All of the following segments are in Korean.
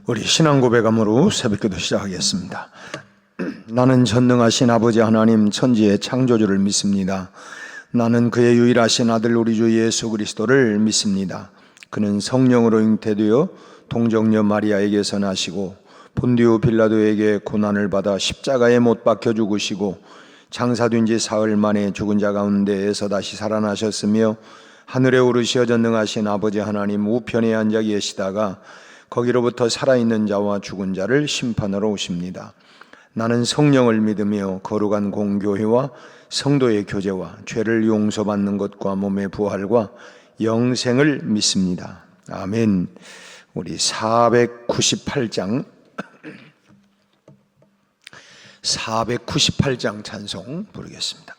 우리 신앙 고백함으로 새벽기도 시작하겠습니다. 나는 전능하신 아버지 하나님 천지의 창조주를 믿습니다. 나는 그의 유일하신 아들 우리 주 예수 그리스도를 믿습니다. 그는 성령으로 잉태되어 동정녀 마리아에게서 나시고 본디오 빌라도에게 고난을 받아 십자가에 못 박혀 죽으시고 장사된 지 사흘 만에 죽은 자 가운데에서 다시 살아나셨으며 하늘에 오르시어 전능하신 아버지 하나님 우편에 앉아 계시다가 거기로부터 살아있는 자와 죽은 자를 심판하러 오십니다. 나는 성령을 믿으며 거룩한 공교회와 성도의 교제와 죄를 용서받는 것과 몸의 부활과 영생을 믿습니다. 아멘. 우리 498장 498장 찬송 부르겠습니다.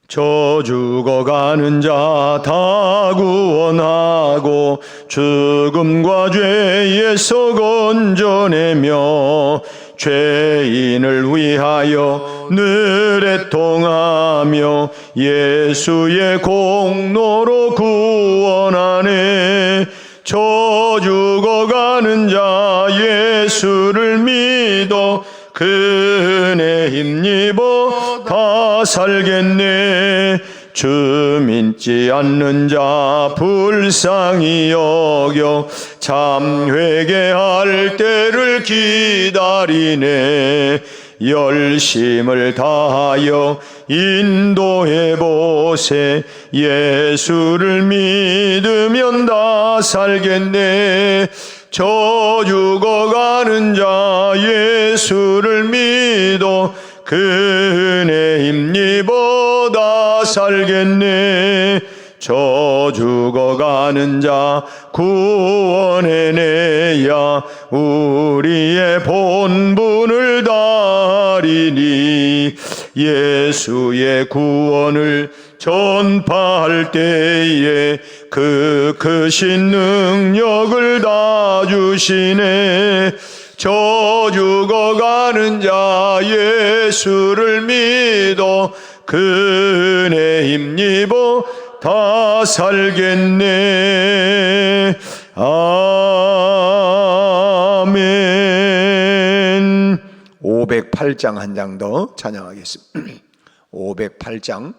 저 죽어가는 자 다 구원하고 죽음과 죄에서 건져내며 죄인을 위하여 늘 애통하며 예수의 공로로 구원하네. 저 죽어가는 자 예수를 믿어 그 은혜 힘입어 다 살겠네. 주 믿지 않는 자 불쌍히 여겨 참 회개할 때를 기다리네. 열심을 다하여 인도해 보세. 예수를 믿으면 다 살겠네. 저 죽어가는 자 예수를 믿어 그 은혜 힘입어 다 살겠네. 저 죽어가는 자 구원해내야 우리의 본분을 다하리니. 예수의 구원을 전파할 때에 그 크신 능력을 다 주시네. 저 죽어가는 자 예수를 믿어 그 은혜 힘입어 다 살겠네. 아멘. 508장 한 장 더 찬양하겠습니다. 508장.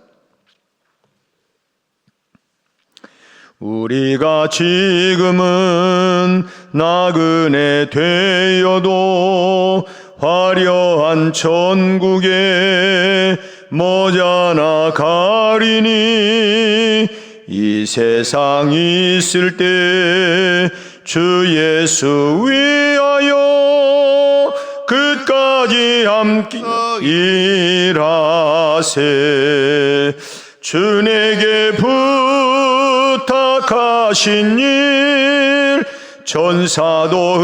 우리가 지금은 나그네 되어도 화려한 천국에 머지않아 가리니. 이 세상 있을 때 주 예수 위하여 끝까지 함께 일하세. 주 내게 부탁하신 일 천사도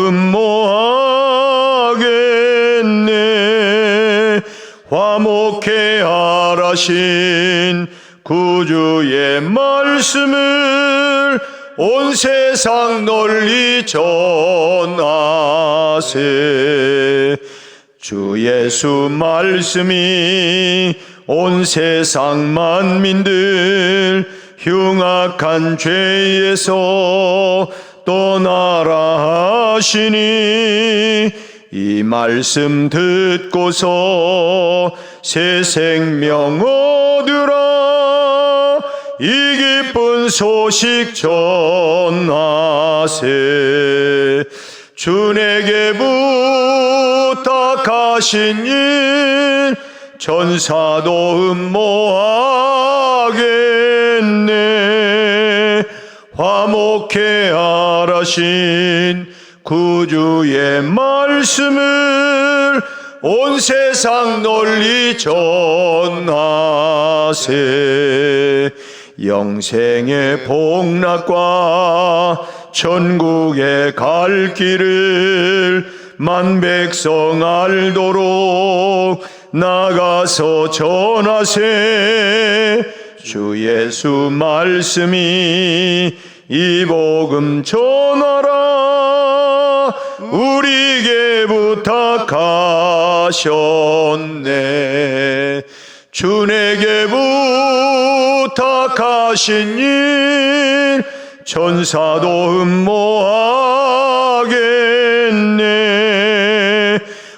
흠모하겠네. 화목해 하라신 구주의 말씀을 온 세상 널리 전하세. 주 예수 말씀이 온 세상 만민들 흉악한 죄에서 떠나라 하시니. 이 말씀 듣고서 새 생명 얻으라. 이 기쁜 소식 전하세. 주 내게 부탁하신 일 천사도 흠모하겠네. 화목해 하라신 구주의 말씀을 온 세상 널리 전하세. 영생의 복락과 천국에 갈 길을 만 백성 알도록 나가서 전하세. 주 예수 말씀이 이 복음 전하라. 우리에게 부탁하셨네. 주 내게 부탁하신 일 천사도 흠모하겠네.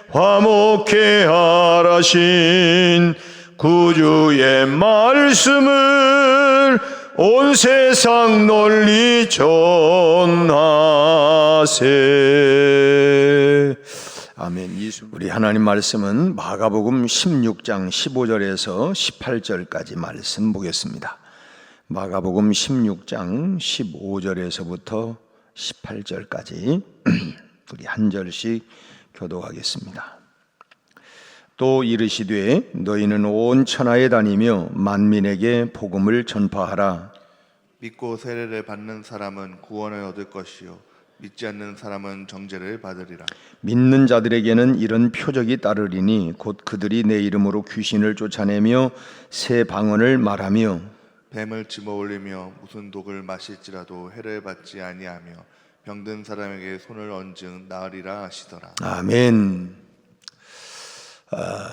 화목해 하라신 구주의 말씀을 온 세상 널리 전하세. 아멘. 우리 하나님 말씀은 마가복음 16장 15절에서 18절까지 말씀 보겠습니다. 마가복음 16장 15절에서부터 18절까지 우리 한 절씩 교독하겠습니다. 또 이르시되 너희는 온 천하에 다니며 만민에게 복음을 전파하라. 믿고 세례를 받는 사람은 구원을 얻을 것이요 믿지 않는 사람은 정죄를 받으리라. 믿는 자들에게는 이런 표적이 따르리니 곧 그들이 내 이름으로 귀신을 쫓아내며 새 방언을 말하며 뱀을 집어올리며 무슨 독을 마실지라도 해를 받지 아니하며 병든 사람에게 손을 얹은 나으리라 하시더라. 아멘.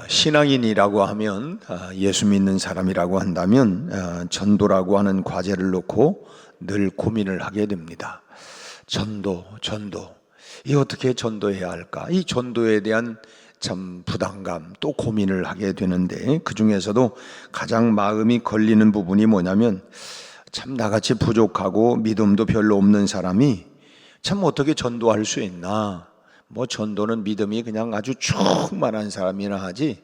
신앙인이라고 하면, 예수 믿는 사람이라고 한다면 전도라고 하는 과제를 놓고 늘 고민을 하게 됩니다. 전도. 이 어떻게 전도해야 할까? 이 전도에 대한 참 부담감, 또 고민을 하게 되는데, 그 중에서도 가장 마음이 걸리는 부분이 뭐냐면, 참 나같이 부족하고 믿음도 별로 없는 사람이 참 어떻게 전도할 수 있나? 뭐 전도는 믿음이 그냥 아주 충만한 사람이나 하지,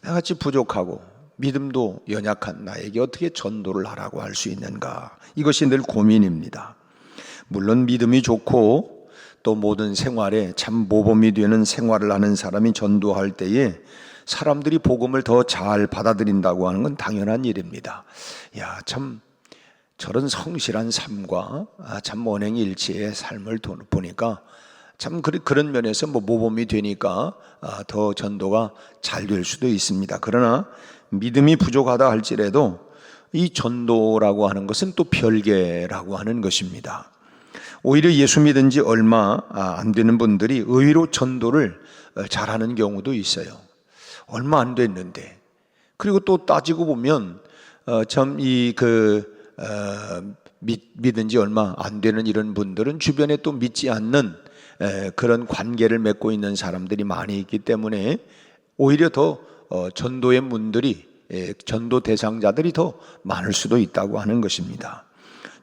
나같이 부족하고 믿음도 연약한 나에게 어떻게 전도를 하라고 할 수 있는가? 이것이 늘 고민입니다. 물론 믿음이 좋고 또 모든 생활에 참 모범이 되는 생활을 하는 사람이 전도할 때에 사람들이 복음을 더 잘 받아들인다고 하는 건 당연한 일입니다. 야, 참 저런 성실한 삶과 참 언행일치의 삶을 보니까 참 그런 면에서 뭐 모범이 되니까 더 전도가 잘 될 수도 있습니다. 그러나 믿음이 부족하다 할지라도 이 전도라고 하는 것은 또 별개라고 하는 것입니다. 오히려 예수 믿은 지 얼마 안 되는 분들이 의외로 전도를 잘하는 경우도 있어요. 얼마 안 됐는데. 그리고 또 따지고 보면 참 믿은 지 얼마 안 되는 이런 분들은 주변에 또 믿지 않는 그런 관계를 맺고 있는 사람들이 많이 있기 때문에 오히려 더 전도의 문들이, 전도 대상자들이 더 많을 수도 있다고 하는 것입니다.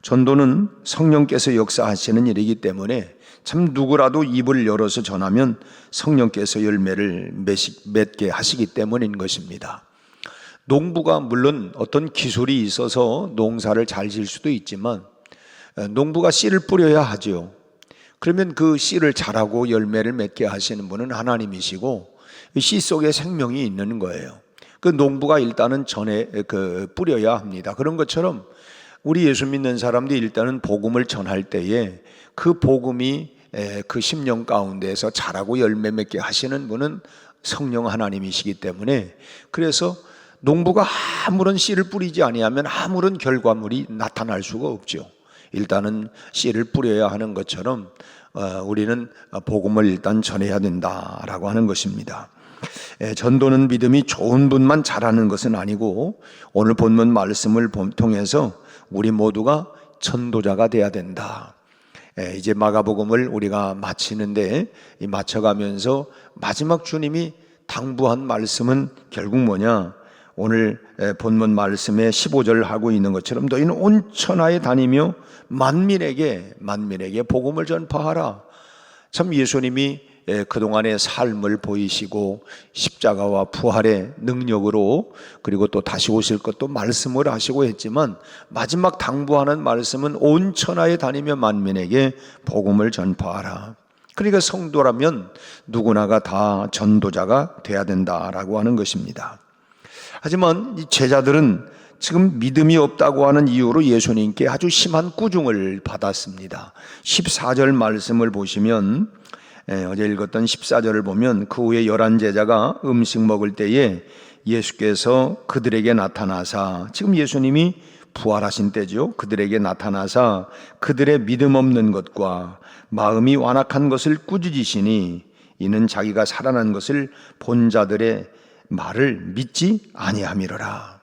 전도는 성령께서 역사하시는 일이기 때문에 참 누구라도 입을 열어서 전하면 성령께서 열매를 맺게 하시기 때문인 것입니다. 농부가 물론 어떤 기술이 있어서 농사를 잘 지을 수도 있지만 농부가 씨를 뿌려야 하죠. 그러면 그 씨를 자라고 열매를 맺게 하시는 분은 하나님이시고 씨 속에 생명이 있는 거예요. 그 농부가 일단은 뿌려야 합니다. 그런 것처럼 우리 예수 믿는 사람들이 일단은 복음을 전할 때에 그 복음이 그 심령 가운데에서 자라고 열매 맺게 하시는 분은 성령 하나님이시기 때문에, 그래서 농부가 아무런 씨를 뿌리지 아니하면 아무런 결과물이 나타날 수가 없죠. 일단은 씨를 뿌려야 하는 것처럼 우리는 복음을 일단 전해야 된다라고 하는 것입니다. 전도는 믿음이 좋은 분만 잘하는 것은 아니고 오늘 본문 말씀을 통해서 우리 모두가 전도자가 돼야 된다. 이제 마가복음을 우리가 마치는데 이 마쳐가면서 마지막 주님이 당부한 말씀은 결국 뭐냐? 오늘 본문 말씀에 15절 하고 있는 것처럼 너희는 온 천하에 다니며 만민에게 복음을 전파하라. 참 예수님이 그동안의 삶을 보이시고 십자가와 부활의 능력으로, 그리고 또 다시 오실 것도 말씀을 하시고 했지만 마지막 당부하는 말씀은 온 천하에 다니며 만민에게 복음을 전파하라. 그러니까 성도라면 누구나가 다 전도자가 돼야 된다라고 하는 것입니다. 하지만 이 제자들은 지금 믿음이 없다고 하는 이유로 예수님께 아주 심한 꾸중을 받았습니다. 14절 말씀을 보시면, 어제 읽었던 14절을 보면 그 후에 11제자가 음식 먹을 때에 예수께서 그들에게 나타나사, 지금 예수님이 부활하신 때죠. 그들에게 나타나사 그들의 믿음 없는 것과 마음이 완악한 것을 꾸짖으시니 이는 자기가 살아난 것을 본 자들의 말을 믿지 아니함이로라.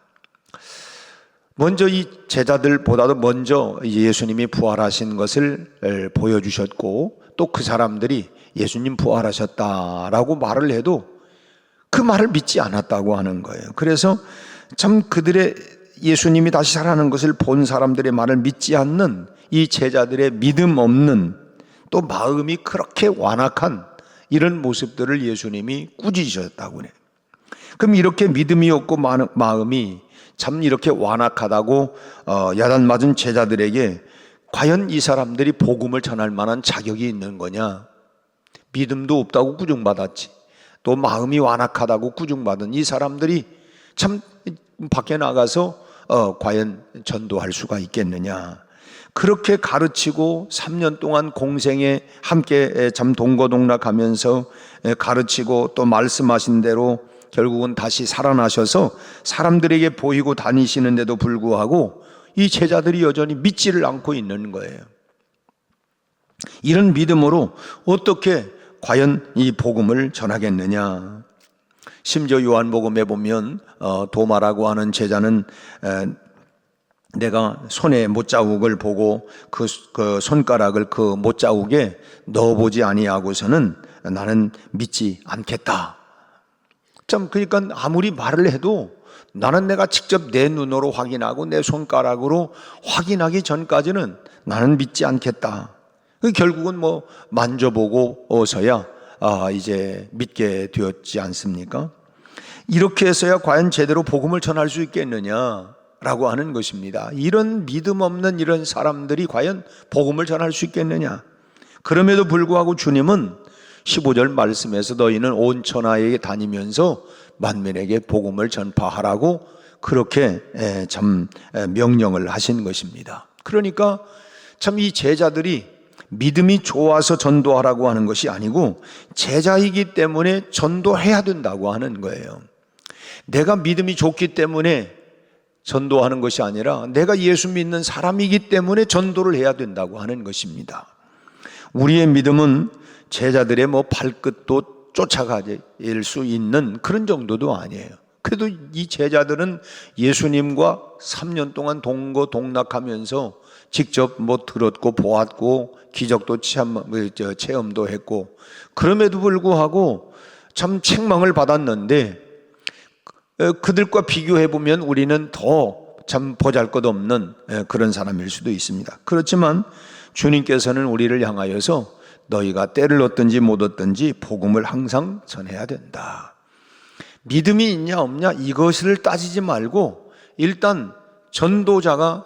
먼저 이 제자들보다도 먼저 예수님이 부활하신 것을 보여주셨고, 또 그 사람들이 예수님 부활하셨다라고 말을 해도 그 말을 믿지 않았다고 하는 거예요. 그래서 참 그들의 예수님이 다시 살아나는 것을 본 사람들의 말을 믿지 않는 이 제자들의 믿음 없는, 또 마음이 그렇게 완악한 이런 모습들을 예수님이 꾸짖으셨다고 그래요. 그럼 이렇게 믿음이 없고 마음이 참 이렇게 완악하다고 야단 맞은 제자들에게 과연 이 사람들이 복음을 전할 만한 자격이 있는 거냐? 믿음도 없다고 꾸중받았지, 또 마음이 완악하다고 꾸중받은 이 사람들이 참 밖에 나가서 과연 전도할 수가 있겠느냐? 그렇게 가르치고 3년 동안 공생에 함께 참 동거동락하면서 가르치고 또 말씀하신 대로 결국은 다시 살아나셔서 사람들에게 보이고 다니시는데도 불구하고 이 제자들이 여전히 믿지를 않고 있는 거예요. 이런 믿음으로 어떻게 과연 이 복음을 전하겠느냐? 심지어 요한복음에 보면 도마라고 하는 제자는 내가 손에 못자국을 보고 그 손가락을 그 못자국에 넣어보지 아니하고서는 나는 믿지 않겠다. 참, 그러니까 아무리 말을 해도 나는 내가 직접 내 눈으로 확인하고 내 손가락으로 확인하기 전까지는 나는 믿지 않겠다. 결국은 뭐 만져보고서야 이제 믿게 되었지 않습니까? 이렇게 해서야 과연 제대로 복음을 전할 수 있겠느냐라고 하는 것입니다. 이런 믿음 없는 이런 사람들이 과연 복음을 전할 수 있겠느냐? 그럼에도 불구하고 주님은 15절 말씀에서 너희는 온 천하에 다니면서 만민에게 복음을 전파하라고 그렇게 참 명령을 하신 것입니다. 그러니까 참 이 제자들이 믿음이 좋아서 전도하라고 하는 것이 아니고 제자이기 때문에 전도해야 된다고 하는 거예요. 내가 믿음이 좋기 때문에 전도하는 것이 아니라 내가 예수 믿는 사람이기 때문에 전도를 해야 된다고 하는 것입니다. 우리의 믿음은 제자들의 뭐 발끝도 쫓아갈 수 있는 그런 정도도 아니에요. 그래도 이 제자들은 예수님과 3년 동안 동거동락하면서 직접 뭐 들었고 보았고 기적도 체험도 했고, 그럼에도 불구하고 참 책망을 받았는데 그들과 비교해 보면 우리는 더 참 보잘것없는 그런 사람일 수도 있습니다. 그렇지만 주님께서는 우리를 향하여서 너희가 때를 얻든지 못 얻든지 복음을 항상 전해야 된다. 믿음이 있냐 없냐 이것을 따지지 말고 일단 전도자가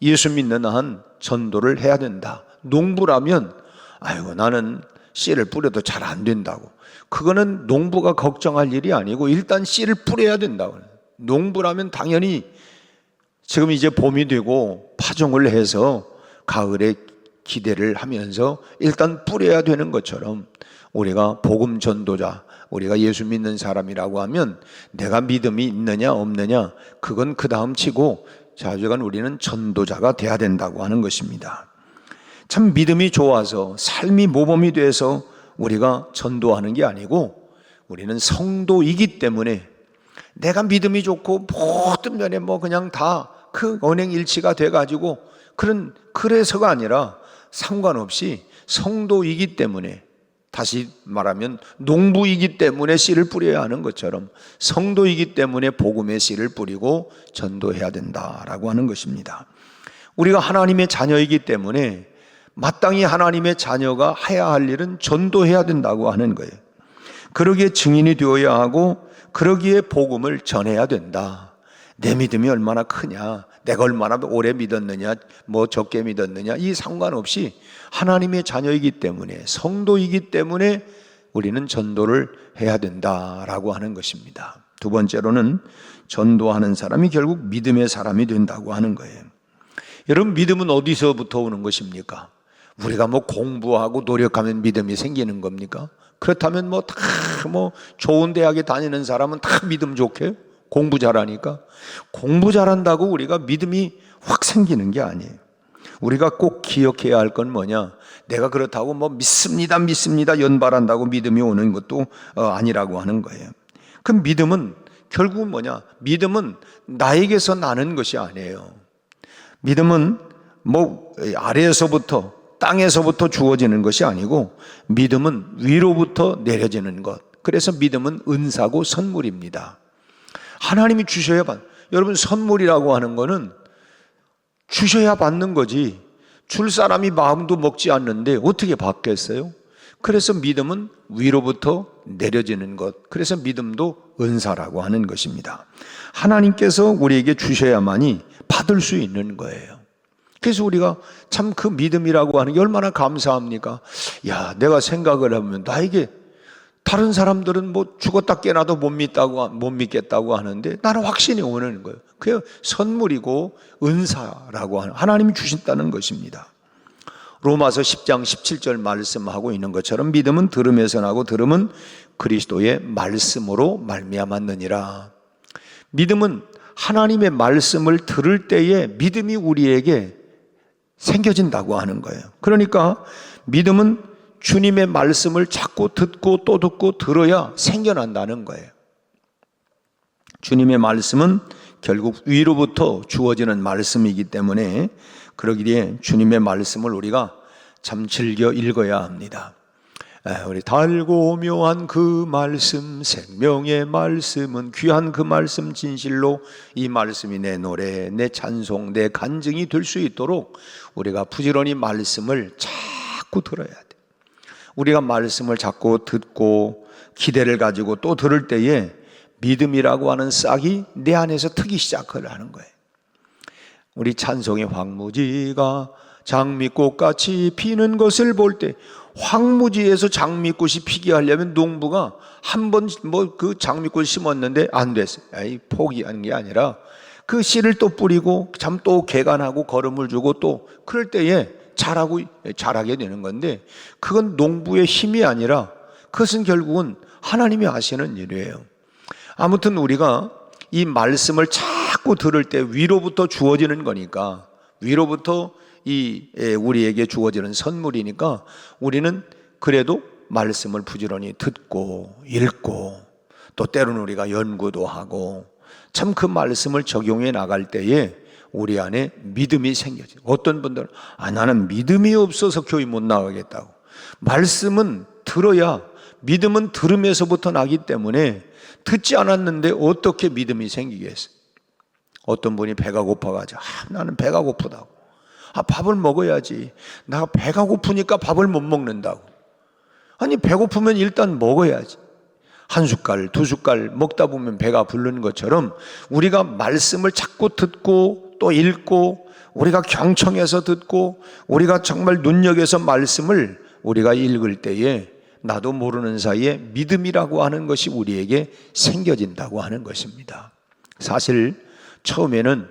예수 믿는 한 전도를 해야 된다. 농부라면 아이고 나는 씨를 뿌려도 잘 안 된다고, 그거는 농부가 걱정할 일이 아니고 일단 씨를 뿌려야 된다고. 농부라면 당연히 지금 이제 봄이 되고 파종을 해서 가을에 기대를 하면서 일단 뿌려야 되는 것처럼 우리가 복음 전도자, 우리가 예수 믿는 사람이라고 하면 내가 믿음이 있느냐 없느냐 그건 그 다음 치고 자주간 우리는 전도자가 돼야 된다고 하는 것입니다. 참 믿음이 좋아서 삶이 모범이 돼서 우리가 전도하는 게 아니고 우리는 성도이기 때문에 내가 믿음이 좋고 모든 면에 뭐 그냥 다 그 언행일치가 돼가지고 그래서가 아니라 상관없이 성도이기 때문에, 다시 말하면 농부이기 때문에 씨를 뿌려야 하는 것처럼 성도이기 때문에 복음의 씨를 뿌리고 전도해야 된다라고 하는 것입니다. 우리가 하나님의 자녀이기 때문에 마땅히 하나님의 자녀가 해야 할 일은 전도해야 된다고 하는 거예요. 그러기에 증인이 되어야 하고 그러기에 복음을 전해야 된다. 내 믿음이 얼마나 크냐, 내가 얼마나 오래 믿었느냐, 뭐 적게 믿었느냐 이 상관없이 하나님의 자녀이기 때문에, 성도이기 때문에 우리는 전도를 해야 된다라고 하는 것입니다. 두 번째로는 전도하는 사람이 결국 믿음의 사람이 된다고 하는 거예요. 여러분, 믿음은 어디서부터 오는 것입니까? 우리가 뭐 공부하고 노력하면 믿음이 생기는 겁니까? 그렇다면 뭐 다 좋은 대학에 다니는 사람은 다 믿음 좋게 공부 잘하니까, 공부 잘한다고 우리가 믿음이 확 생기는 게 아니에요. 우리가 꼭 기억해야 할 건 뭐냐, 내가 그렇다고 뭐 믿습니다 연발한다고 믿음이 오는 것도 아니라고 하는 거예요. 그 믿음은 결국은 뭐냐? 믿음은 나에게서 나는 것이 아니에요. 믿음은 뭐 아래에서부터 땅에서부터 주어지는 것이 아니고 믿음은 위로부터 내려지는 것. 그래서 믿음은 은사고 선물입니다. 하나님이 주셔야 여러분, 선물이라고 하는 거는 주셔야 받는 거지, 줄 사람이 마음도 먹지 않는데 어떻게 받겠어요? 그래서 믿음은 위로부터 내려지는 것. 그래서 믿음도 은사라고 하는 것입니다. 하나님께서 우리에게 주셔야만이 받을 수 있는 거예요. 그래서 우리가 참 그 믿음이라고 하는 게 얼마나 감사합니까? 야, 내가 생각을 하면 나에게 다른 사람들은 뭐 죽었다 깨나도 못 믿겠다고 하는데 나는 확신이 오는 거예요. 그게 선물이고 은사라고 하는, 하나님이 주신다는 것입니다. 로마서 10장 17절 말씀하고 있는 것처럼 믿음은 들음에서 나고 들음은 그리스도의 말씀으로 말미암았느니라. 믿음은 하나님의 말씀을 들을 때에 믿음이 우리에게 생겨진다고 하는 거예요. 그러니까 믿음은 주님의 말씀을 자꾸 듣고 또 듣고 들어야 생겨난다는 거예요. 주님의 말씀은 결국 위로부터 주어지는 말씀이기 때문에 그러기에 주님의 말씀을 우리가 참 즐겨 읽어야 합니다. 우리 달고 묘한 그 말씀, 생명의 말씀은 귀한 그 말씀, 진실로 이 말씀이 내 노래, 내 찬송, 내 간증이 될 수 있도록 우리가 부지런히 말씀을 자꾸 들어야 돼. 우리가 말씀을 자꾸 듣고 기대를 가지고 또 들을 때에 믿음이라고 하는 싹이 내 안에서 트기 시작을 하는 거예요. 우리 찬송의 황무지가 장미꽃같이 피는 것을 볼 때, 황무지에서 장미꽃이 피게 하려면 농부가 한 번 뭐 그 장미꽃 심었는데 안 됐어요. 포기한 게 아니라 그 씨를 또 뿌리고 참 또 개간하고 거름을 주고 또 그럴 때에 자라게 되는 건데, 그건 농부의 힘이 아니라 그것은 결국은 하나님이 하시는 일이에요. 아무튼 우리가 이 말씀을 자꾸 들을 때 위로부터 주어지는 거니까, 위로부터 우리에게 주어지는 선물이니까 우리는 그래도 말씀을 부지런히 듣고 읽고 또 때로는 우리가 연구도 하고 참 그 말씀을 적용해 나갈 때에 우리 안에 믿음이 생겨져. 어떤 분들은 나는 믿음이 없어서 교회 못 나가겠다고. 말씀은 들어야, 믿음은 들음에서부터 나기 때문에 듣지 않았는데 어떻게 믿음이 생기겠어요? 어떤 분이 배가 고파가지고 나는 배가 고프다고. 밥을 먹어야지. 나 배가 고프니까 밥을 못 먹는다고. 아니, 배고프면 일단 먹어야지. 한 숟갈, 두 숟갈 먹다 보면 배가 부르는 것처럼 우리가 말씀을 자꾸 듣고 또 읽고 우리가 경청해서 듣고 우리가 정말 눈여겨서 말씀을 우리가 읽을 때에 나도 모르는 사이에 믿음이라고 하는 것이 우리에게 생겨진다고 하는 것입니다. 사실 처음에는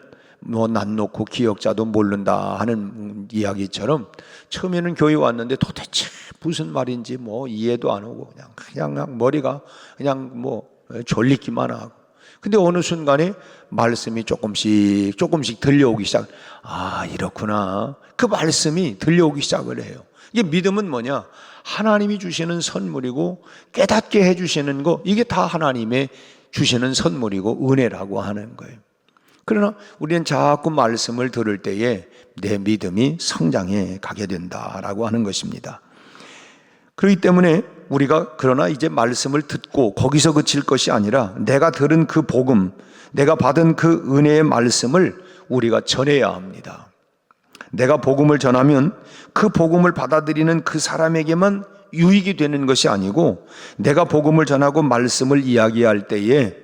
난 놓고 기억자도 모른다 하는 이야기처럼 처음에는 교회 왔는데 도대체 무슨 말인지 이해도 안 오고 그냥 머리가 그냥 졸리기만 하고, 근데 어느 순간에 말씀이 조금씩 들려오기 시작. 이렇구나. 그 말씀이 들려오기 시작을 해요. 이게 믿음은 뭐냐? 하나님이 주시는 선물이고 깨닫게 해주시는 거, 이게 다 하나님의 주시는 선물이고 은혜라고 하는 거예요. 그러나 우리는 자꾸 말씀을 들을 때에 내 믿음이 성장해 가게 된다라고 하는 것입니다. 그렇기 때문에 우리가 그러나 이제 말씀을 듣고 거기서 그칠 것이 아니라 내가 들은 그 복음, 내가 받은 그 은혜의 말씀을 우리가 전해야 합니다. 내가 복음을 전하면 그 복음을 받아들이는 그 사람에게만 유익이 되는 것이 아니고, 내가 복음을 전하고 말씀을 이야기할 때에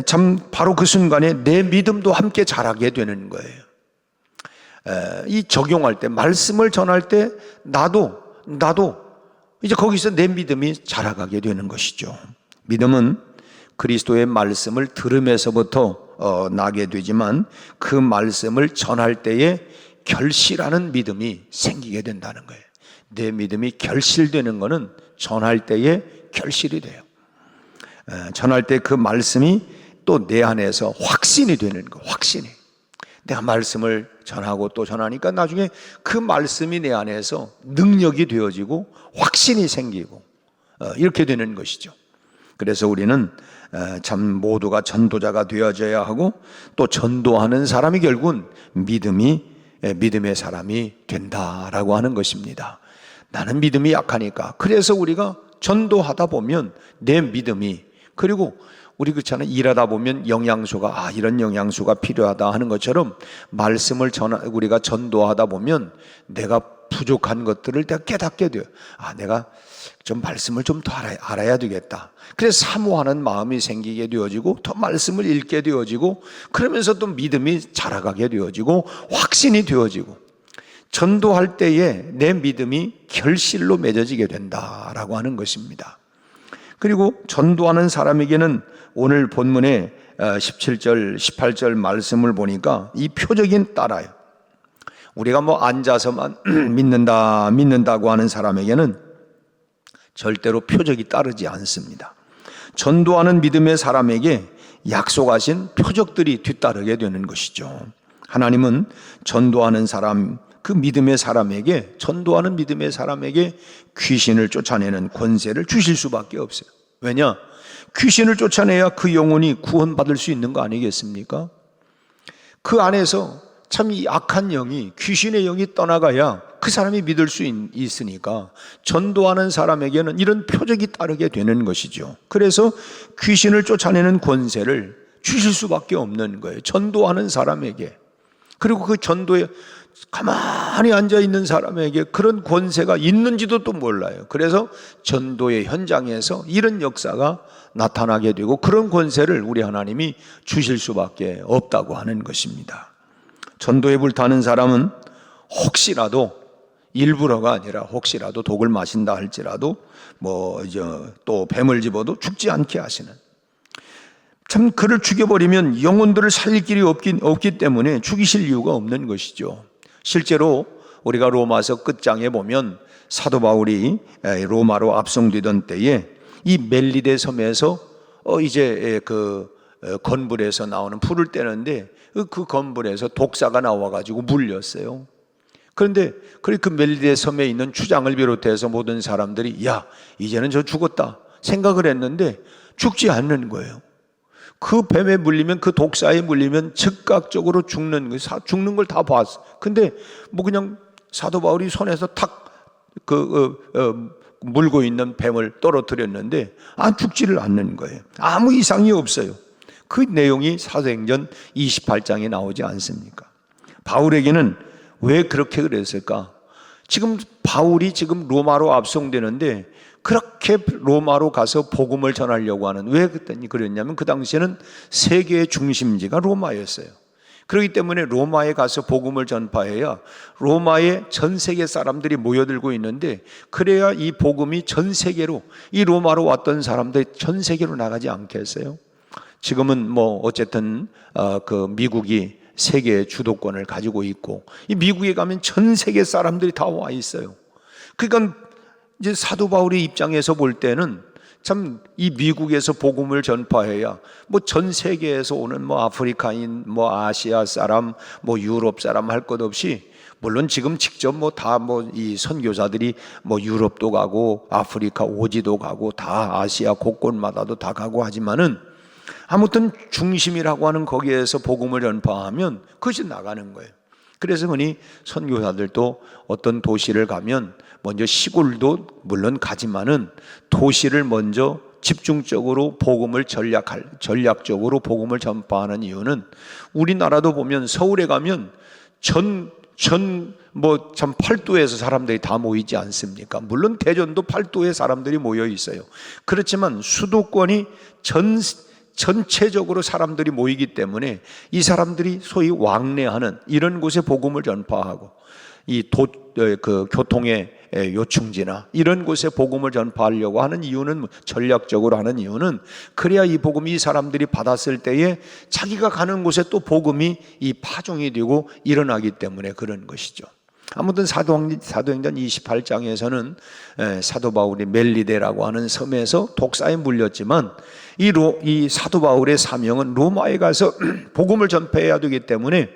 참 바로 그 순간에 내 믿음도 함께 자라게 되는 거예요. 이 적용할 때, 말씀을 전할 때 나도 이제 거기서 내 믿음이 자라가게 되는 것이죠. 믿음은 그리스도의 말씀을 들음에서부터 나게 되지만 그 말씀을 전할 때에 결실하는 믿음이 생기게 된다는 거예요. 내 믿음이 결실되는 것은 전할 때에 결실이 돼요. 전할 때 그 말씀이 또 내 안에서 확신이 되는 거. 확신이, 내가 말씀을 전하고 또 전하니까 나중에 그 말씀이 내 안에서 능력이 되어지고 확신이 생기고 이렇게 되는 것이죠. 그래서 우리는 참 모두가 전도자가 되어져야 하고, 또 전도하는 사람이 결국은 믿음의 사람이 된다라고 하는 것입니다. 나는 믿음이 약하니까, 그래서 우리가 전도하다 보면 내 믿음이, 그리고 우리 그렇잖아요. 일하다 보면 영양소가 이런 영양소가 필요하다 하는 것처럼 말씀을 우리가 전도하다 보면 내가 부족한 것들을 내가 깨닫게 돼요. 내가 좀 말씀을 좀 더 알아야 되겠다. 그래서 사모하는 마음이 생기게 되어지고, 더 말씀을 읽게 되어지고, 그러면서 또 믿음이 자라가게 되어지고, 확신이 되어지고, 전도할 때에 내 믿음이 결실로 맺어지게 된다라고 하는 것입니다. 그리고 전도하는 사람에게는 오늘 본문의 17절, 18절 말씀을 보니까 이 표적인 따라요. 우리가 앉아서만 믿는다고 하는 사람에게는 절대로 표적이 따르지 않습니다. 전도하는 믿음의 사람에게 약속하신 표적들이 뒤따르게 되는 것이죠. 하나님은 전도하는 사람, 그 믿음의 사람에게, 전도하는 믿음의 사람에게 귀신을 쫓아내는 권세를 주실 수밖에 없어요. 왜냐? 귀신을 쫓아내야 그 영혼이 구원받을 수 있는 거 아니겠습니까? 그 안에서 참 이 악한 영이, 귀신의 영이 떠나가야 그 사람이 믿을 수 있으니까 전도하는 사람에게는 이런 표적이 따르게 되는 것이죠. 그래서 귀신을 쫓아내는 권세를 주실 수밖에 없는 거예요. 전도하는 사람에게. 그리고 그 전도에 가만히 앉아있는 사람에게 그런 권세가 있는지도 또 몰라요. 그래서 전도의 현장에서 이런 역사가 나타나게 되고, 그런 권세를 우리 하나님이 주실 수밖에 없다고 하는 것입니다. 전도에 불타는 사람은 혹시라도, 일부러가 아니라 혹시라도 독을 마신다 할지라도 또 뱀을 집어도 죽지 않게 하시는, 참 그를 죽여버리면 영혼들을 살릴 길이 없기 때문에 죽이실 이유가 없는 것이죠. 실제로 우리가 로마서 끝장에 보면 사도 바울이 로마로 압송되던 때에 이 멜리데 섬에서 이제 그 건불에서 나오는 풀을 떼는데, 그 건불에서 독사가 나와가지고 물렸어요. 그런데 그 멜리데 섬에 있는 추장을 비롯해서 모든 사람들이 이제는 저 죽었다 생각을 했는데 죽지 않는 거예요. 그 뱀에 물리면, 그 독사에 물리면 즉각적으로 죽는 걸 다 봤어. 근데 그냥 사도 바울이 손에서 탁 물고 있는 뱀을 떨어뜨렸는데 죽지를 않는 거예요. 아무 이상이 없어요. 그 내용이 사도행전 28장에 나오지 않습니까? 바울에게는 왜 그렇게 그랬을까? 바울이 지금 로마로 압송되는데 그렇게 로마로 가서 복음을 전하려고 하는, 왜 그랬냐면 그 당시에는 세계의 중심지가 로마였어요. 그렇기 때문에 로마에 가서 복음을 전파해야 로마에 전 세계 사람들이 모여들고 있는데, 그래야 이 복음이 전 세계로, 이 로마로 왔던 사람들이 전 세계로 나가지 않겠어요? 지금은 어쨌든 그 미국이 세계의 주도권을 가지고 있고, 이 미국에 가면 전 세계 사람들이 다 와 있어요. 그러니까 이제 사도 바울의 입장에서 볼 때는 참 이 미국에서 복음을 전파해야 전 세계에서 오는 아프리카인, 아시아 사람, 유럽 사람 할 것 없이, 물론 지금 직접 이 선교사들이 유럽도 가고 아프리카 오지도 가고 다 아시아 곳곳마다도 다 가고 하지만은, 아무튼 중심이라고 하는 거기에서 복음을 전파하면 그것이 나가는 거예요. 그래서 흔히 선교사들도 어떤 도시를 가면 먼저 시골도 물론 가지만은 도시를 먼저 집중적으로 복음을 전략적으로 복음을 전파하는 이유는, 우리나라도 보면 서울에 가면 참 팔도에서 사람들이 다 모이지 않습니까? 물론 대전도 팔도에 사람들이 모여 있어요. 그렇지만 수도권이 전체적으로 사람들이 모이기 때문에 이 사람들이 소위 왕래하는 이런 곳에 복음을 전파하고, 그 교통의 요충지나 이런 곳에 복음을 전파하려고 하는 이유는, 전략적으로 하는 이유는, 그래야 이 복음이 이 사람들이 받았을 때에 자기가 가는 곳에 또 복음이 파종이 되고 일어나기 때문에 그런 것이죠. 아무튼 사도행전 28장에서는 사도 바울이 멜리데라고 하는 섬에서 독사에 물렸지만, 이 사도 바울의 사명은 로마에 가서 복음을 전파해야 되기 때문에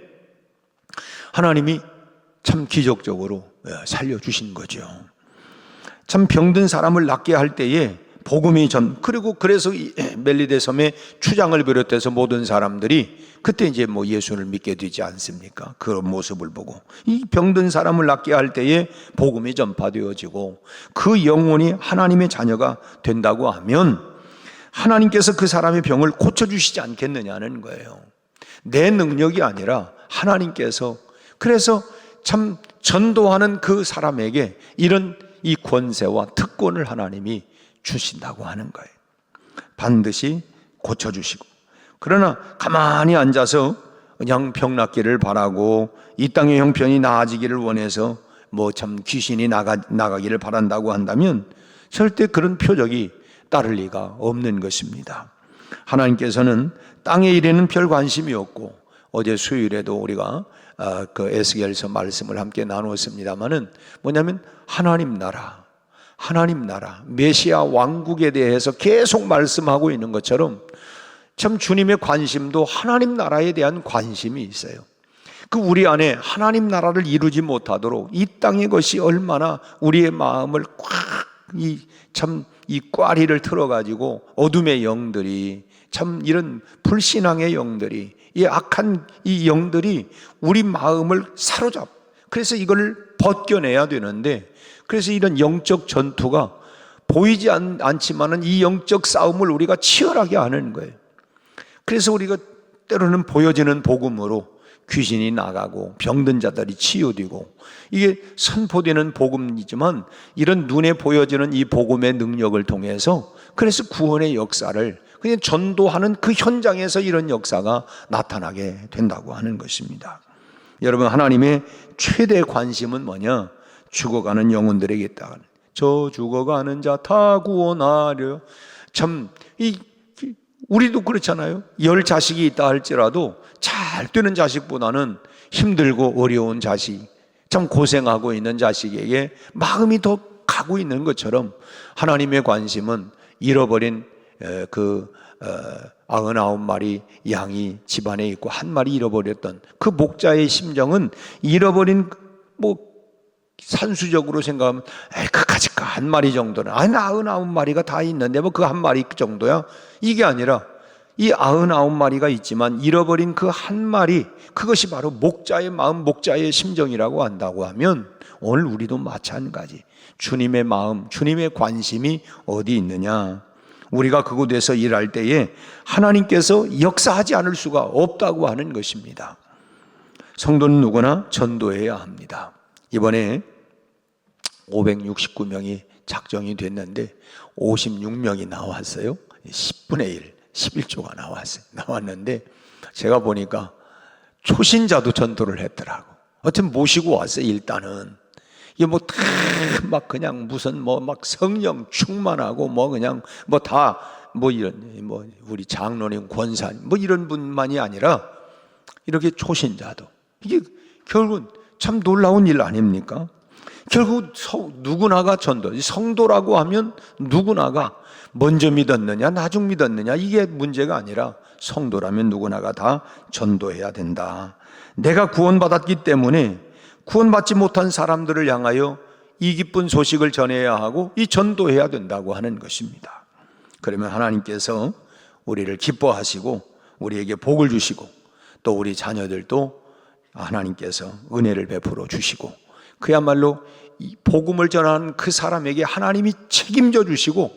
하나님이 참 기적적으로 살려주신 거죠. 참 병든 사람을 낫게 할 때에 복음이 그리고 그래서 이 멜리데 섬의 추장을 비롯해서 모든 사람들이 그때 이제 뭐 예수를 믿게 되지 않습니까? 그 모습을 보고 이 병든 사람을 낫게 할 때에 복음이 전파되어지고 그 영혼이 하나님의 자녀가 된다고 하면 하나님께서 그 사람의 병을 고쳐주시지 않겠느냐는 거예요. 내 능력이 아니라 하나님께서. 그래서 참 전도하는 그 사람에게 이런 이 권세와 특권을 하나님이 주신다고 하는 거예요. 반드시 고쳐주시고. 그러나 가만히 앉아서 그냥 병 낫기를 바라고 이 땅의 형편이 나아지기를 원해서 뭐 참 귀신이 나가기를 바란다고 한다면 절대 그런 표적이 따를 리가 없는 것입니다. 하나님께서는 땅의 일에는 별 관심이 없고, 어제 수요일에도 우리가 그 에스겔서 말씀을 함께 나누었습니다마는 뭐냐면 하나님 나라, 메시아 왕국에 대해서 계속 말씀하고 있는 것처럼 참 주님의 관심도 하나님 나라에 대한 관심이 있어요. 그 우리 안에 하나님 나라를 이루지 못하도록 이 땅의 것이 얼마나 우리의 마음을 이 꽈리를 틀어가지고 어둠의 영들이, 참 이런 불신앙의 영들이, 이 악한 이 영들이 우리 마음을 사로잡. 그래서 이걸 벗겨내야 되는데, 그래서 이런 영적 전투가 보이지 않지만은 이 영적 싸움을 우리가 치열하게 하는 거예요. 그래서 우리가 때로는 보여지는 복음으로 귀신이 나가고 병든 자들이 치유되고, 이게 선포되는 복음이지만 이런 눈에 보여지는 이 복음의 능력을 통해서 그래서 구원의 역사를 그냥 전도하는 그 현장에서 이런 역사가 나타나게 된다고 하는 것입니다. 여러분, 하나님의 최대 관심은 뭐냐? 죽어가는 영혼들에게 있다. 저 죽어가는 자 다 구원하려. 참 우리도 그렇잖아요. 10 자식이 있다 할지라도 잘 되는 자식보다는 힘들고 어려운 자식, 참 고생하고 있는 자식에게 마음이 더 가고 있는 것처럼 하나님의 관심은 잃어버린 99마리 양이 집안에 있고 한 마리 잃어버렸던 그 목자의 심정은, 잃어버린 산수적으로 생각하면 그까짓까 한 마리 정도는, 99마리가 다 있는데 뭐 그 한 마리 정도야? 이게 아니라 이 99마리가 있지만 잃어버린 그 한 마리, 그것이 바로 목자의 마음, 목자의 심정이라고 한다고 하면 오늘 우리도 마찬가지. 주님의 마음, 주님의 관심이 어디 있느냐? 우리가 그곳에서 일할 때에 하나님께서 역사하지 않을 수가 없다고 하는 것입니다. 성도는 누구나 전도해야 합니다. 이번에 569명이 작정이 됐는데 56명이 나왔어요. 10분의 1, 11조가 나왔는데 제가 보니까 초신자도 전도를 했더라고. 하여튼 모시고 왔어요. 일단은 이게 막 그냥 무슨 막 성령 충만하고 그냥 이런 우리 장로님, 권사님 이런 분만이 아니라 이렇게 초신자도, 이게 결국은 참 놀라운 일 아닙니까? 결국 누구나가 전도, 성도라고 하면 누구나가 먼저 믿었느냐 나중 믿었느냐 이게 문제가 아니라 성도라면 누구나가 다 전도해야 된다. 내가 구원받았기 때문에 구원받지 못한 사람들을 향하여 이 기쁜 소식을 전해야 하고 이 전도해야 된다고 하는 것입니다. 그러면 하나님께서 우리를 기뻐하시고 우리에게 복을 주시고 또 우리 자녀들도 하나님께서 은혜를 베풀어 주시고, 그야말로 이 복음을 전하는 그 사람에게 하나님이 책임져 주시고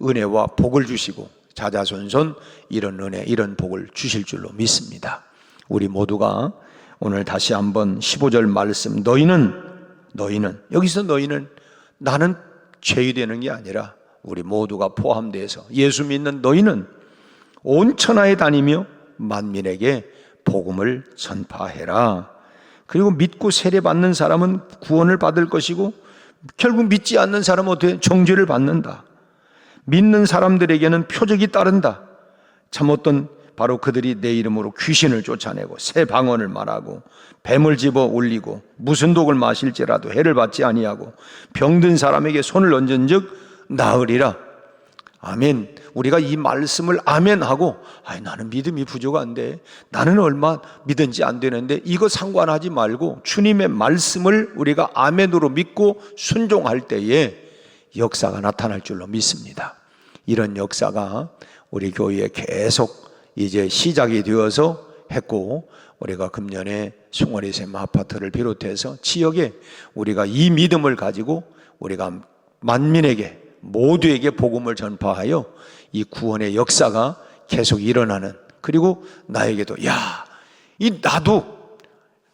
은혜와 복을 주시고 자자손손 이런 은혜, 이런 복을 주실 줄로 믿습니다. 우리 모두가 오늘 다시 한번 15절 말씀, 너희는 여기서 너희는 나는 제외되는 게 아니라 우리 모두가 포함되어서 예수 믿는 너희는 온 천하에 다니며 만민에게 복음을 전파해라. 그리고 믿고 세례받는 사람은 구원을 받을 것이고 결국 믿지 않는 사람은 어떻게 정죄를 받는다. 믿는 사람들에게는 표적이 따른다. 참 어떤 바로 그들이 내 이름으로 귀신을 쫓아내고 새 방언을 말하고 뱀을 집어 올리고 무슨 독을 마실지라도 해를 받지 아니하고 병든 사람에게 손을 얹은 즉 나으리라. 아멘. 우리가 이 말씀을 아멘하고 나는 믿음이 부족한데, 나는 얼마 믿은지 안 되는데, 이거 상관하지 말고 주님의 말씀을 우리가 아멘으로 믿고 순종할 때에 역사가 나타날 줄로 믿습니다. 이런 역사가 우리 교회에 계속 이제 시작이 되어서 했고, 우리가 금년에 숭어리샘 아파트를 비롯해서 지역에 우리가 이 믿음을 가지고 우리가 만민에게 모두에게 복음을 전파하여 이 구원의 역사가 계속 일어나는, 그리고 나에게도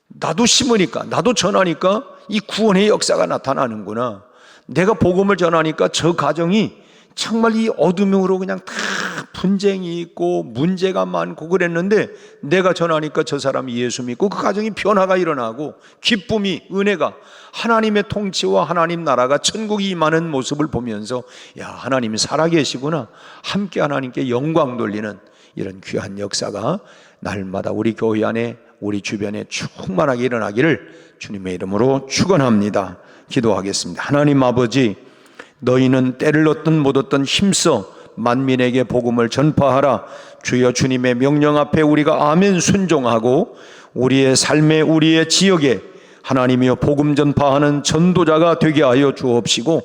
나도 심으니까, 나도 전하니까 이 구원의 역사가 나타나는구나. 내가 복음을 전하니까 저 가정이 정말 이 어둠으로 그냥 다 분쟁이 있고 문제가 많고 그랬는데, 내가 전하니까 저 사람이 예수 믿고 그 가정이 변화가 일어나고 기쁨이, 은혜가, 하나님의 통치와 하나님 나라가 천국이 임하는 모습을 보면서 하나님이 살아계시구나, 함께 하나님께 영광 돌리는 이런 귀한 역사가 날마다 우리 교회 안에, 우리 주변에 충만하게 일어나기를 주님의 이름으로 축원합니다. 기도하겠습니다. 하나님 아버지, 너희는 때를 얻든 못 얻든 힘써 만민에게 복음을 전파하라. 주여, 주님의 명령 앞에 우리가 아멘 순종하고 우리의 삶에, 우리의 지역에 하나님이여 복음 전파하는 전도자가 되게 하여 주옵시고,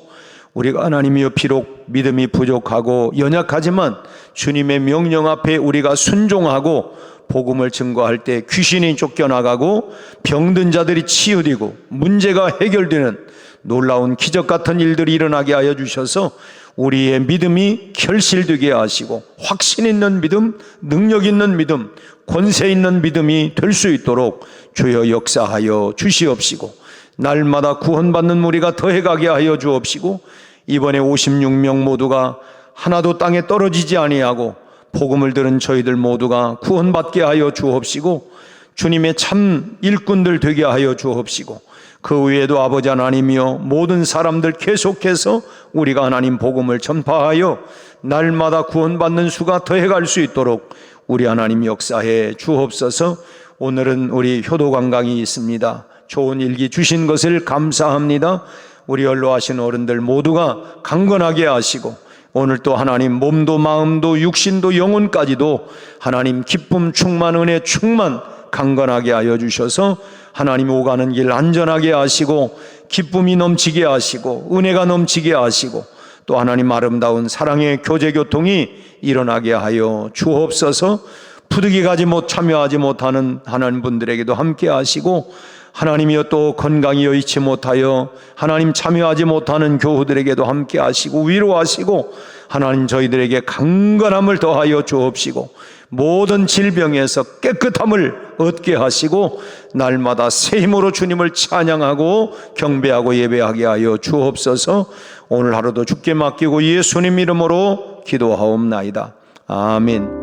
우리가 하나님이여 비록 믿음이 부족하고 연약하지만 주님의 명령 앞에 우리가 순종하고 복음을 증거할 때 귀신이 쫓겨나가고 병든 자들이 치유되고 문제가 해결되는 놀라운 기적 같은 일들이 일어나게 하여 주셔서 우리의 믿음이 결실되게 하시고 확신 있는 믿음, 능력 있는 믿음, 권세 있는 믿음이 될 수 있도록 주여 역사하여 주시옵시고, 날마다 구원받는 우리가 더해가게 하여 주옵시고, 이번에 56명 모두가 하나도 땅에 떨어지지 아니하고 복음을 들은 저희들 모두가 구원받게 하여 주옵시고, 주님의 참 일꾼들 되게 하여 주옵시고, 그 외에도 아버지 하나님이여 모든 사람들 계속해서 우리가 하나님 복음을 전파하여 날마다 구원받는 수가 더해갈 수 있도록 우리 하나님 역사해 주옵소서. 오늘은 우리 효도관광이 있습니다. 좋은 일기 주신 것을 감사합니다. 우리 연로하신 어른들 모두가 강건하게 하시고, 오늘 또 하나님 몸도 마음도 육신도 영혼까지도 하나님 기쁨 충만, 은혜 충만, 강건하게 하여 주셔서 하나님 오가는 길 안전하게 하시고 기쁨이 넘치게 하시고 은혜가 넘치게 하시고 또 하나님 아름다운 사랑의 교제 교통이 일어나게 하여 주옵소서. 부득이 가지 못 참여하지 못하는 하나님 분들에게도 함께 하시고, 하나님이여 또 건강이 여의치 못하여 하나님 참여하지 못하는 교우들에게도 함께 하시고 위로하시고, 하나님 저희들에게 강건함을 더하여 주옵시고 모든 질병에서 깨끗함을 얻게 하시고 날마다 새 힘으로 주님을 찬양하고 경배하고 예배하게 하여 주옵소서. 오늘 하루도 주께 맡기고 예수님 이름으로 기도하옵나이다. 아멘.